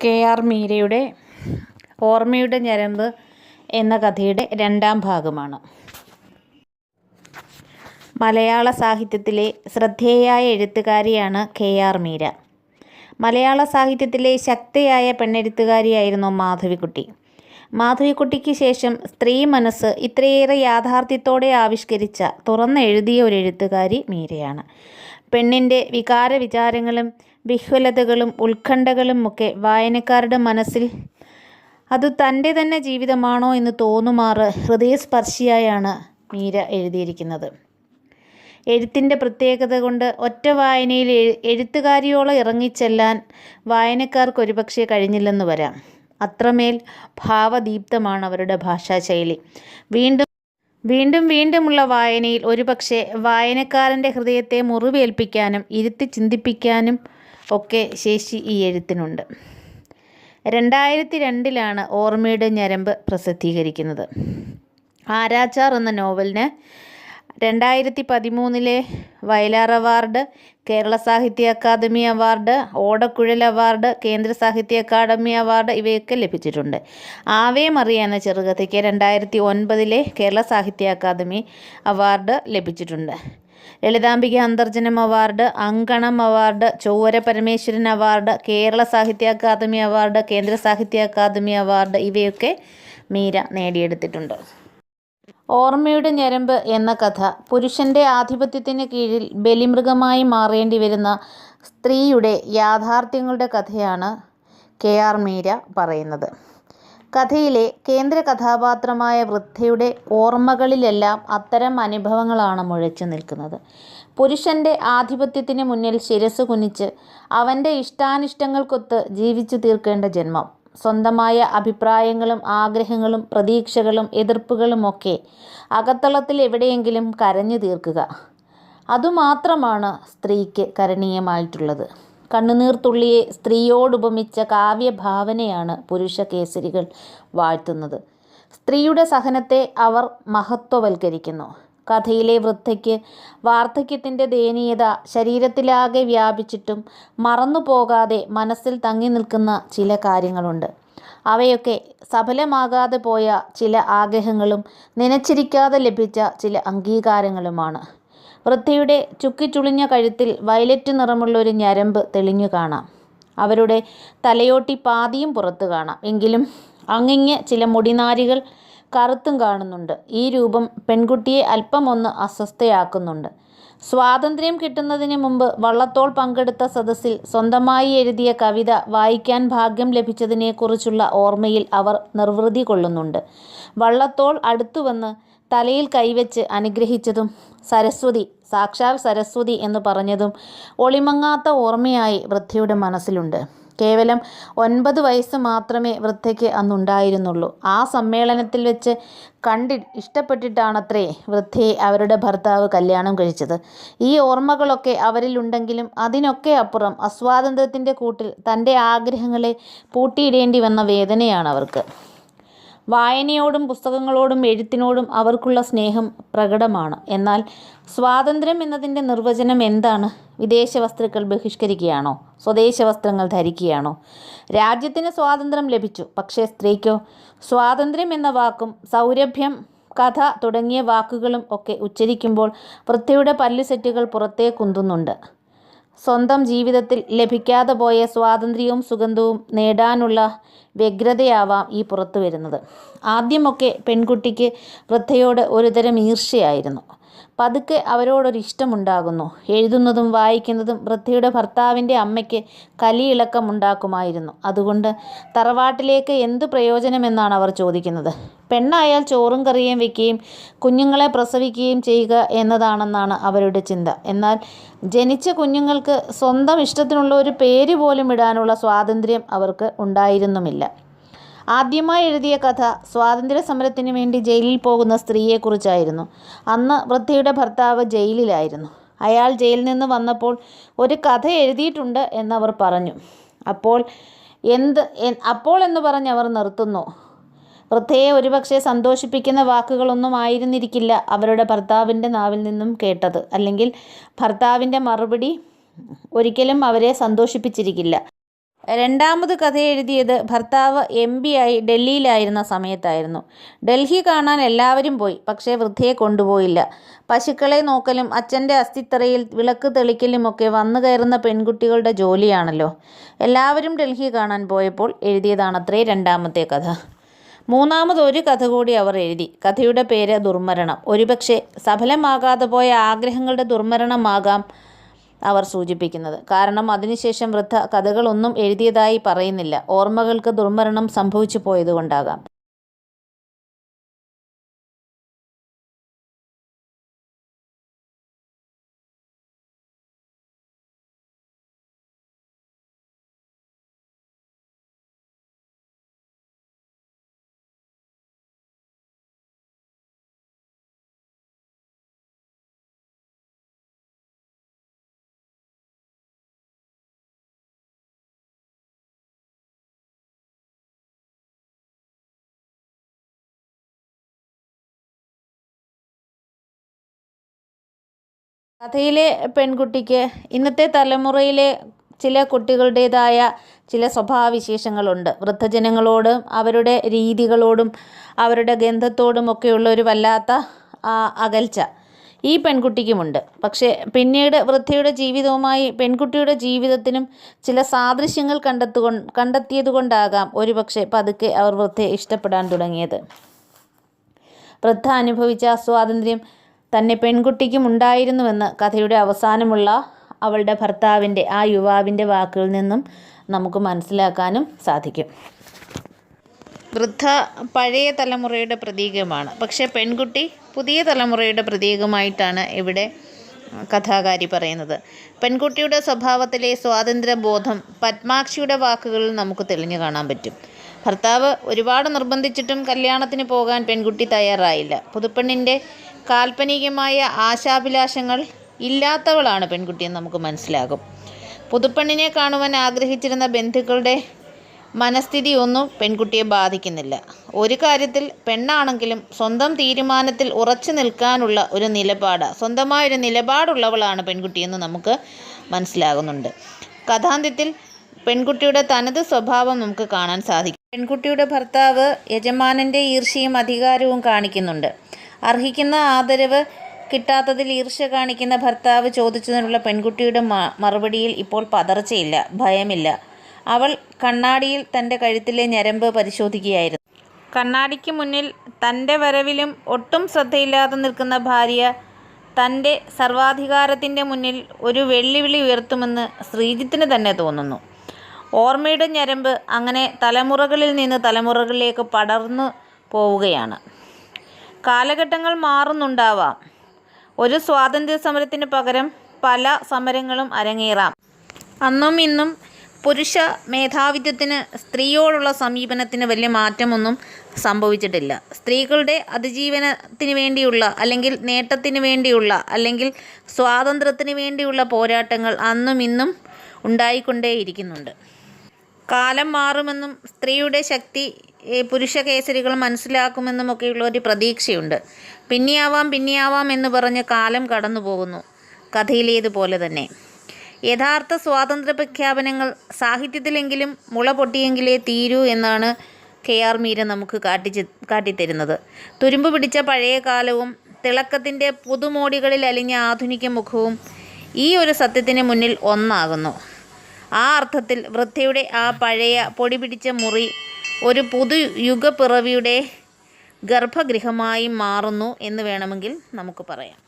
K R. മീരയുടെ ഓർമ്മയുടെ ഞരമ്പ് എന്ന കഥയുടെ രണ്ടാം ഭാഗമാണ്. മലയാള സാഹിത്യത്തിലെ ശ്രദ്ധേയയായ എഴുത്തുകാരിയാണ് കെ.ആർ. മീര. മലയാള സാഹിത്യത്തിലെ ശക്തയായ പെണ്ണെഴുത്തുകാരിയായിരുന്നു മാധവിക്കുട്ടി. മാധവിക്കുട്ടിക്ക് ശേഷം സ്ത്രീ മനസ്സ് ഇത്രയേറെ യാഥാർത്ഥ്യത്തോടെ ആവിഷ്കരിച്ച, തുറന്നെഴുതിയ ഒരു എഴുത്തുകാരി മീരയാണ്. പെണ്ണിൻ്റെ വികാര വിചാരങ്ങളും വിഹ്വലതകളും ഉത്കണ്ഠകളും ഒക്കെ വായനക്കാരുടെ മനസ്സിൽ അത് തൻ്റെ തന്നെ ജീവിതമാണോ എന്ന് തോന്നുമാറ് ഹൃദയസ്പർശിയായാണ് മീര എഴുതിയിരിക്കുന്നത്. എഴുത്തിൻ്റെ പ്രത്യേകത കൊണ്ട് ഒറ്റ വായനയിൽ എഴുത്തുകാരിയോളം ഇറങ്ങിച്ചെല്ലാൻ വായനക്കാർക്ക് ഒരുപക്ഷെ കഴിഞ്ഞില്ലെന്ന് വരാം. അത്രമേൽ ഭാവദീപ്തമാണ് അവരുടെ ഭാഷാശൈലി. വീണ്ടും വീണ്ടുമുള്ള വായനയിൽ ഒരുപക്ഷെ വായനക്കാരൻ്റെ ഹൃദയത്തെ മുറിവേൽപ്പിക്കാനും ഇരുത്തി ചിന്തിപ്പിക്കാനും ഒക്കെ ശേഷി ഈ എഴുത്തിനുണ്ട്. 2002 ഓർമ്മയുടെ ഞരമ്പ് പ്രസിദ്ധീകരിക്കുന്നത്. ആരാച്ചാർ എന്ന നോവലിന് 2013 വയലാർ അവാർഡ്, കേരള സാഹിത്യ അക്കാദമി അവാർഡ്, ഓടക്കുഴൽ അവാർഡ്, കേന്ദ്ര സാഹിത്യ അക്കാദമി അവാർഡ് ഇവയൊക്കെ ലഭിച്ചിട്ടുണ്ട്. ആവേ മറിയ എന്ന ചെറുകഥയ്ക്ക് 2009 കേരള സാഹിത്യ അക്കാദമി അവാർഡ് ലഭിച്ചിട്ടുണ്ട്. ലളിതാംബിക അന്തർജനം അവാർഡ്, അങ്കണം അവാർഡ്, ചൊവ്വര പരമേശ്വരൻ അവാർഡ്, കേരള സാഹിത്യ അക്കാദമി അവാർഡ്, കേന്ദ്ര സാഹിത്യ അക്കാദമി അവാർഡ് ഇവയൊക്കെ മീര നേടിയെടുത്തിട്ടുണ്ട്. ഓർമ്മയുടെ ഞരമ്പ് എന്ന കഥ പുരുഷൻ്റെ ആധിപത്യത്തിന് കീഴിൽ ബലിമൃഗമായി മാറേണ്ടി വരുന്ന സ്ത്രീയുടെ യാഥാർത്ഥ്യങ്ങളുടെ കഥയാണ് കെ.ആർ. മീര പറയുന്നത്. കഥയിലെ കേന്ദ്ര കഥാപാത്രമായ വൃദ്ധയുടെ ഓർമ്മകളിലെല്ലാം അത്തരം അനുഭവങ്ങളാണ് മുഴച്ചു നിൽക്കുന്നത്. പുരുഷൻ്റെ ആധിപത്യത്തിന് മുന്നിൽ ശിരസ് കുനിച്ച് അവൻ്റെ ഇഷ്ടാനിഷ്ടങ്ങൾക്കൊത്ത് ജീവിച്ചു തീർക്കേണ്ട ജന്മം. സ്വന്തമായ അഭിപ്രായങ്ങളും ആഗ്രഹങ്ങളും പ്രതീക്ഷകളും എതിർപ്പുകളുമൊക്കെ അകത്തളത്തിൽ എവിടെയെങ്കിലും കരഞ്ഞു തീർക്കുക. അതുമാത്രമാണ് സ്ത്രീക്ക് കരണീയമായിട്ടുള്ളത്. കണ്ണുനീർത്തുള്ളിയെ സ്ത്രീയോടുപമിച്ച കാവ്യഭാവനയാണ് പുരുഷ കേസരികൾ വാഴ്ത്തുന്നത്. സ്ത്രീയുടെ സഹനത്തെ അവർ മഹത്വവൽക്കരിക്കുന്നു. കഥയിലെ വൃദ്ധയ്ക്ക് വാർദ്ധക്യത്തിൻ്റെ ദയനീയത ശരീരത്തിലാകെ വ്യാപിച്ചിട്ടും മറന്നുപോകാതെ മനസ്സിൽ തങ്ങി നിൽക്കുന്ന ചില കാര്യങ്ങളുണ്ട്. അവയൊക്കെ സഫലമാകാതെ പോയ ചില ആഗ്രഹങ്ങളും നനച്ചിരിക്കാതെ ലഭിച്ച ചില അംഗീകാരങ്ങളുമാണ്. വൃദ്ധയുടെ ചുക്കിച്ചുളിഞ്ഞ കഴുത്തിൽ വയലറ്റ് നിറമുള്ളൊരു ഞരമ്പ് തെളിഞ്ഞു കാണാം. അവരുടെ തലയോട്ടി പാതിയും പുറത്തു കാണാം. എങ്കിലും അങ്ങിങ്ങ് ചില മുടിനാരികൾ കറുത്തും കാണുന്നുണ്ട്. ഈ രൂപം പെൺകുട്ടിയെ അല്പമൊന്ന് അസ്വസ്ഥയാക്കുന്നുണ്ട്. സ്വാതന്ത്ര്യം കിട്ടുന്നതിന് മുമ്പ് വള്ളത്തോൾ പങ്കെടുത്ത സദസ്സിൽ സ്വന്തമായി എഴുതിയ കവിത വായിക്കാൻ ഭാഗ്യം ലഭിച്ചതിനെക്കുറിച്ചുള്ള ഓർമ്മയിൽ അവർ നിർവൃതി കൊള്ളുന്നുണ്ട്. വള്ളത്തോൾ അടുത്തുവന്ന് തലയിൽ കൈവച്ച് അനുഗ്രഹിച്ചതും സരസ്വതി, സാക്ഷാൽ സരസ്വതി എന്ന് പറഞ്ഞതും ഒളിമങ്ങാത്ത ഓർമ്മയായി വൃദ്ധയുടെ മനസ്സിലുണ്ട്. കേവലം 9 വയസ്സ് മാത്രമേ വൃദ്ധയ്ക്ക് അന്നുണ്ടായിരുന്നുള്ളൂ. ആ സമ്മേളനത്തിൽ വെച്ച് ഇഷ്ടപ്പെട്ടിട്ടാണത്രേ വൃദ്ധയെ അവരുടെ ഭർത്താവ് കല്യാണം കഴിച്ചത്. ഈ ഓർമ്മകളൊക്കെ അവരിലുണ്ടെങ്കിലും അതിനൊക്കെ അപ്പുറം അസ്വാതന്ത്ര്യത്തിൻ്റെ കൂട്ടിൽ തൻ്റെ ആഗ്രഹങ്ങളെ പൂട്ടിയിടേണ്ടി വന്ന വേദനയാണ് അവർക്ക്. വായനയോടും പുസ്തകങ്ങളോടും എഴുത്തിനോടും അവർക്കുള്ള സ്നേഹം പ്രകടമാണ്. എന്നാൽ സ്വാതന്ത്ര്യം എന്നതിൻ്റെ നിർവചനം എന്താണ്? വിദേശ വസ്തുക്കൾ ബഹിഷ്കരിക്കുകയാണോ? സ്വദേശ വസ്ത്രങ്ങൾ ധരിക്കുകയാണോ? രാജ്യത്തിന് സ്വാതന്ത്ര്യം ലഭിച്ചു, പക്ഷേ സ്ത്രീക്കോ? സ്വാതന്ത്ര്യം എന്ന വാക്കും സൗരഭ്യം, കഥ തുടങ്ങിയ വാക്കുകളും ഒക്കെ ഉച്ചരിക്കുമ്പോൾ വൃദ്ധയുടെ പല്ലുസെറ്റുകൾ പുറത്തേക്കുന്തുന്നുണ്ട്. സ്വന്തം ജീവിതത്തിൽ ലഭിക്കാതെ പോയ സ്വാതന്ത്ര്യവും സുഗന്ധവും നേടാനുള്ള വ്യഗ്രതയാവാം ഈ പുറത്തു വരുന്നത്. ആദ്യമൊക്കെ പെൺകുട്ടിക്ക് വൃദ്ധയോട് ഒരുതരം ഈർഷ്യയായിരുന്നു. പതുക്കെ അവരോടൊരിഷ്ടമുണ്ടാകുന്നു. എഴുതുന്നതും വായിക്കുന്നതും വൃദ്ധയുടെ ഭർത്താവിൻ്റെ അമ്മയ്ക്ക് കലിയിളക്കമുണ്ടാക്കുമായിരുന്നു. അതുകൊണ്ട് തറവാട്ടിലേക്ക് എന്ത് പ്രയോജനമെന്നാണ് അവർ ചോദിക്കുന്നത്. പെണ്ണായാൽ ചോറും കറിയും വയ്ക്കുകയും കുഞ്ഞുങ്ങളെ പ്രസവിക്കുകയും ചെയ്യുക എന്നതാണെന്നാണ് അവരുടെ ചിന്ത. എന്നാൽ ജനിച്ച കുഞ്ഞുങ്ങൾക്ക് സ്വന്തം ഇഷ്ടത്തിനുള്ള ഒരു പേര് പോലും ഇടാനുള്ള സ്വാതന്ത്ര്യം അവർക്ക് ഉണ്ടായിരുന്നുമില്ല. ആദ്യമായി എഴുതിയ കഥ സ്വാതന്ത്ര്യ സമരത്തിന് വേണ്ടി ജയിലിൽ പോകുന്ന സ്ത്രീയെക്കുറിച്ചായിരുന്നു. അന്ന് വൃദ്ധയുടെ ഭർത്താവ് ജയിലിലായിരുന്നു. അയാൾ ജയിലിൽ നിന്ന് വന്നപ്പോൾ ഒരു കഥ എഴുതിയിട്ടുണ്ട് എന്നവർ പറഞ്ഞു. അപ്പോൾ എന്ന് പറഞ്ഞ് അവർ നിർത്തുന്നു. വൃദ്ധയെ ഒരുപക്ഷെ സന്തോഷിപ്പിക്കുന്ന വാക്കുകളൊന്നും ആയിരുന്നിരിക്കില്ല അവരുടെ ഭർത്താവിൻ്റെ നാവിൽ നിന്നും കേട്ടത്. അല്ലെങ്കിൽ ഭർത്താവിൻ്റെ മറുപടി ഒരിക്കലും അവരെ സന്തോഷിപ്പിച്ചിരിക്കില്ല. രണ്ടാമത് കഥ എഴുതിയത് ഭർത്താവ് MP ആയി ഡൽഹിയിലായിരുന്ന സമയത്തായിരുന്നു. ഡൽഹി കാണാൻ എല്ലാവരും പോയി. പക്ഷേ വൃദ്ധയെ കൊണ്ടുപോയില്ല. പശുക്കളെ നോക്കലും അച്ഛൻ്റെ അസ്ഥിത്തറയിൽ വിളക്ക് തെളിക്കലുമൊക്കെ വന്നു കയറുന്ന പെൺകുട്ടികളുടെ ജോലിയാണല്ലോ. എല്ലാവരും ഡൽഹി കാണാൻ പോയപ്പോൾ എഴുതിയതാണത്രേ രണ്ടാമത്തെ കഥ. മൂന്നാമത് ഒരു കഥ കൂടി അവർ എഴുതി. കഥയുടെ പേര് ദുർമരണം. ഒരുപക്ഷെ സഫലമാകാതെ പോയ ആഗ്രഹങ്ങളുടെ ദുർമരണമാകാം അവർ സൂചിപ്പിക്കുന്നത്. കാരണം അതിനുശേഷം വൃദ്ധ കഥകളൊന്നും എഴുതിയതായി പറയുന്നില്ല. ഓർമ്മകൾക്ക് ദുർമരണം സംഭവിച്ചു പോയതുകൊണ്ടാകാം. കഥയിലെ പെൺകുട്ടിക്ക് ഇന്നത്തെ തലമുറയിലെ ചില കുട്ടികളുടേതായ ചില സ്വഭാവവിശേഷങ്ങളുണ്ട്. വൃദ്ധജനങ്ങളോടും അവരുടെ രീതികളോടും അവരുടെ ഗന്ധത്തോടുമൊക്കെയുള്ള ഒരു വല്ലാത്ത അകൽച്ച ഈ പെൺകുട്ടിക്കുമുണ്ട്. പക്ഷേ പിന്നീട് വൃദ്ധയുടെ ജീവിതവുമായി പെൺകുട്ടിയുടെ ജീവിതത്തിനും ചില സാദൃശ്യങ്ങൾ കണ്ടെത്തിയതുകൊണ്ടാകാം ഒരുപക്ഷെ പതുക്കെ അവർ വൃദ്ധയെ ഇഷ്ടപ്പെടാൻ തുടങ്ങിയത്. വൃദ്ധ അനുഭവിച്ച അസ്വാതന്ത്ര്യം തന്നെ പെൺകുട്ടിക്കും ഉണ്ടായിരുന്നുവെന്ന് കഥയുടെ അവസാനമുള്ള അവളുടെ ഭർത്താവിൻ്റെ ആ യുവാവിൻ്റെ വാക്കുകളിൽ നിന്നും നമുക്ക് മനസ്സിലാക്കാനും സാധിക്കും. വൃദ്ധ പഴയ തലമുറയുടെ പ്രതീകമാണ്. പക്ഷേ പെൺകുട്ടി പുതിയ തലമുറയുടെ പ്രതീകമായിട്ടാണ് ഇവിടെ കഥാകാരി പറയുന്നത്. പെൺകുട്ടിയുടെ സ്വഭാവത്തിലെ സ്വാതന്ത്ര്യബോധം പത്മാക്ഷിയുടെ വാക്കുകളിൽ നമുക്ക് തെളിഞ്ഞു കാണാൻ പറ്റും. ഭർത്താവ് ഒരുപാട് നിർബന്ധിച്ചിട്ടും കല്യാണത്തിന് പോകാൻ പെൺകുട്ടി തയ്യാറായില്ല. പുതുപ്പെണ്ണിൻ്റെ കാൽപ്പനികമായ ആശാഭിലാഷങ്ങൾ ഇല്ലാത്തവളാണ് പെൺകുട്ടിയെന്ന് നമുക്ക് മനസ്സിലാകും. പുതുപ്പെണ്ണിനെ കാണുവാൻ ആഗ്രഹിച്ചിരുന്ന ബന്ധുക്കളുടെ മനസ്ഥിതി ഒന്നും പെൺകുട്ടിയെ ബാധിക്കുന്നില്ല. ഒരു കാര്യത്തിൽ പെണ്ണാണെങ്കിലും സ്വന്തം തീരുമാനത്തിൽ ഉറച്ചു നിൽക്കാനുള്ള ഒരു സ്വന്തമായൊരു നിലപാടുള്ളവളാണ് പെൺകുട്ടിയെന്ന് നമുക്ക് മനസ്സിലാകുന്നുണ്ട്. കഥാന്ത്യത്തിൽ പെൺകുട്ടിയുടെ തനത് സ്വഭാവം നമുക്ക് കാണാൻ സാധിക്കും. പെൺകുട്ടിയുടെ ഭർത്താവ് യജമാനൻ്റെ ഈർഷ്യയും അധികാരവും കാണിക്കുന്നുണ്ട്. അർഹിക്കുന്ന ആദരവ് കിട്ടാത്തതിൽ ഈർഷ്യ കാണിക്കുന്ന ഭർത്താവ് ചോദിച്ചതിനുള്ള പെൺകുട്ടിയുടെ മറുപടിയിൽ ഇപ്പോൾ പതർച്ചയില്ല, ഭയമില്ല. അവൾ കണ്ണാടിയിൽ തൻ്റെ കഴുത്തിലെ ഞരമ്പ് പരിശോധിക്കുകയായിരുന്നു. കണ്ണാടിക്ക് മുന്നിൽ തൻ്റെ വരവിലും ഒട്ടും ശ്രദ്ധയില്ലാതെ നിൽക്കുന്ന ഭാര്യ തൻ്റെ സർവാധികാരത്തിൻ്റെ മുന്നിൽ ഒരു വെല്ലുവിളി ഉയർത്തുമെന്ന് ശ്രീജിത്തിന് തന്നെ തോന്നുന്നു. ഓർമ്മയുടെ ഞരമ്പ് അങ്ങനെ തലമുറകളിൽ നിന്ന് തലമുറകളിലേക്ക് പടർന്നു പോവുകയാണ്. കാലഘട്ടങ്ങൾ മാറുന്നുണ്ടാവാം. ഒരു സ്വാതന്ത്ര്യ സമരത്തിന് പകരം പല സമരങ്ങളും അരങ്ങേറാം. അന്നും ഇന്നും പുരുഷ മേധാവിത്വത്തിന് സ്ത്രീയോടുള്ള സമീപനത്തിന് വലിയ മാറ്റമൊന്നും സംഭവിച്ചിട്ടില്ല. സ്ത്രീകളുടെ അതിജീവനത്തിന് വേണ്ടിയുള്ള അല്ലെങ്കിൽ നേട്ടത്തിന് വേണ്ടിയുള്ള അല്ലെങ്കിൽ സ്വാതന്ത്ര്യത്തിന് വേണ്ടിയുള്ള പോരാട്ടങ്ങൾ അന്നും ഇന്നും ഉണ്ടായിക്കൊണ്ടേയിരിക്കുന്നുണ്ട്. കാലം മാറുമെന്നും സ്ത്രീയുടെ ശക്തി പുരുഷ കേസരികൾ മനസ്സിലാക്കുമെന്നുമൊക്കെയുള്ള ഒരു പ്രതീക്ഷയുണ്ട്. പിന്നെയാവാം എന്ന് പറഞ്ഞ് കാലം കടന്നു പോകുന്നു. കഥയിലേതുപോലെ തന്നെ യഥാർത്ഥ സ്വാതന്ത്ര്യ പ്രഖ്യാപനങ്ങൾ സാഹിത്യത്തിലെങ്കിലും മുള പൊട്ടിയെങ്കിലേ തീരൂ എന്നാണ് KR മീര നമുക്ക് കാട്ടിത്തരുന്നത്. തുരുമ്പ് പിടിച്ച പഴയ കാലവും തിളക്കത്തിൻ്റെ പുതുമോടികളിൽ അലിഞ്ഞ ആധുനിക മുഖവും ഈ ഒരു സത്യത്തിന് മുന്നിൽ ഒന്നാകുന്നു. ആ അർത്ഥത്തിൽ വൃദ്ധയുടെ ആ പഴയ പൊടി പിടിച്ച മുറി ഒരു പുതുയുഗപ്പിറവിയുടെ ഗർഭഗൃഹമായി മാറുന്നു എന്ന് വേണമെങ്കിൽ നമുക്ക് പറയാം.